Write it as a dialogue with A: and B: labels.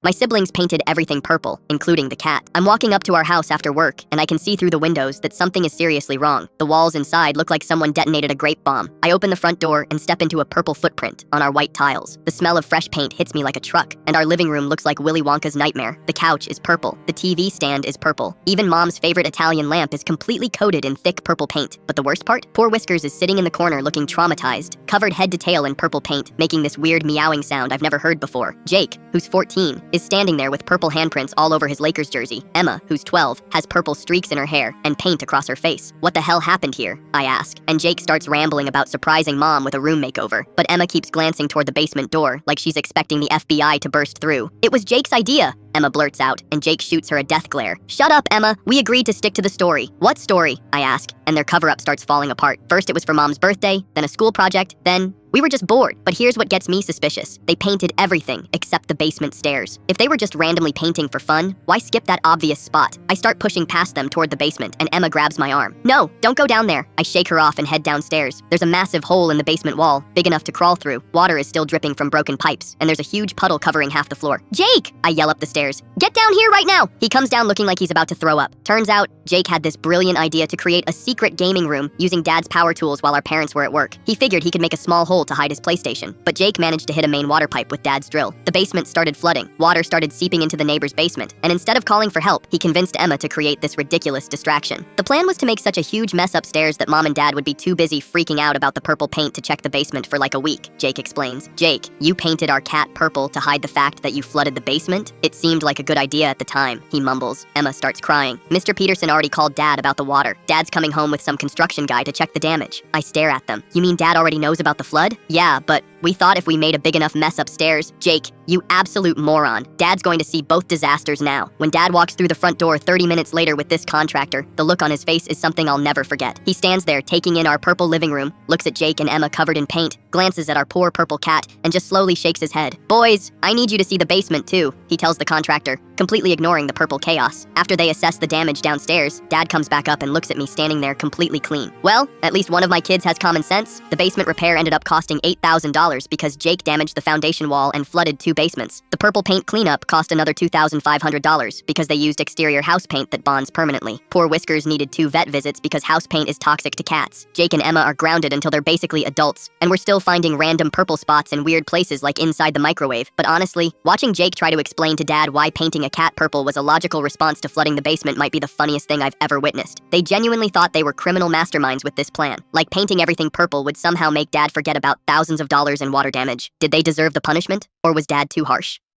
A: My siblings painted everything purple, including the cat. I'm walking up to our house after work, and I can see through the windows that something is seriously wrong. The walls inside look like someone detonated a grape bomb. I open the front door and step into a purple footprint on our white tiles. The smell of fresh paint hits me like a truck, and our living room looks like Willy Wonka's nightmare. The couch is purple. The TV stand is purple. Even Mom's favorite Italian lamp is completely coated in thick purple paint. But the worst part? Poor Whiskers is sitting in the corner looking traumatized, covered head to tail in purple paint, making this weird meowing sound I've never heard before. Jake, who's 14, is standing there with purple handprints all over his Lakers jersey. Emma, who's 12, has purple streaks in her hair and paint across her face. What the hell happened here? I ask, and Jake starts rambling about surprising Mom with a room makeover. But Emma keeps glancing toward the basement door like she's expecting the FBI to burst through. It was Jake's idea, Emma blurts out, and Jake shoots her a death glare. Shut up, Emma. We agreed to stick to the story. What story? I ask, and their cover-up starts falling apart. First it was for Mom's birthday, then a school project, then we were just bored. But here's what gets me suspicious. They painted everything except the basement stairs. If they were just randomly painting for fun, why skip that obvious spot? I start pushing past them toward the basement, and Emma grabs my arm. No, don't go down there. I shake her off and head downstairs. There's a massive hole in the basement wall, big enough to crawl through. Water is still dripping from broken pipes, and there's a huge puddle covering half the floor. Jake! I yell up the stairs. Get down here right now! He comes down looking like he's about to throw up. Turns out, Jake had this brilliant idea to create a secret gaming room using Dad's power tools while our parents were at work. He figured he could make a small hole to hide his PlayStation. But Jake managed to hit a main water pipe with Dad's drill. The basement started flooding. Water started seeping into the neighbor's basement, and instead of calling for help, he convinced Emma to create this ridiculous distraction. The plan was to make such a huge mess upstairs that Mom and Dad would be too busy freaking out about the purple paint to check the basement for like a week, Jake explains. Jake, you painted our cat purple to hide the fact that you flooded the basement? It seemed like a good idea at the time, he mumbles. Emma starts crying. Mr. Peterson already called Dad about the water. Dad's coming home with some construction guy to check the damage. I stare at them. You mean Dad already knows about the flood? Yeah, but we thought if we made a big enough mess upstairs. Jake, you absolute moron. Dad's going to see both disasters now. When Dad walks through the front door 30 minutes later with this contractor, the look on his face is something I'll never forget. He stands there taking in our purple living room, looks at Jake and Emma covered in paint, glances at our poor purple cat, and just slowly shakes his head. Boys, I need you to see the basement too, he tells the contractor, completely ignoring the purple chaos. After they assess the damage downstairs, Dad comes back up and looks at me standing there completely clean. Well, at least one of my kids has common sense. The basement repair ended up costing $8,000 because Jake damaged the foundation wall and flooded 2 basements. The purple paint cleanup cost another $2,500 because they used exterior house paint that bonds permanently. Poor Whiskers needed 2 vet visits because house paint is toxic to cats. Jake and Emma are grounded until they're basically adults, and we're still finding random purple spots in weird places like inside the microwave. But honestly, watching Jake try to explain to Dad why painting a cat purple was a logical response to flooding the basement might be the funniest thing I've ever witnessed. They genuinely thought they were criminal masterminds with this plan. Like painting everything purple would somehow make Dad forget about thousands of dollars in water damage. Did they deserve the punishment? Or was Dad too harsh?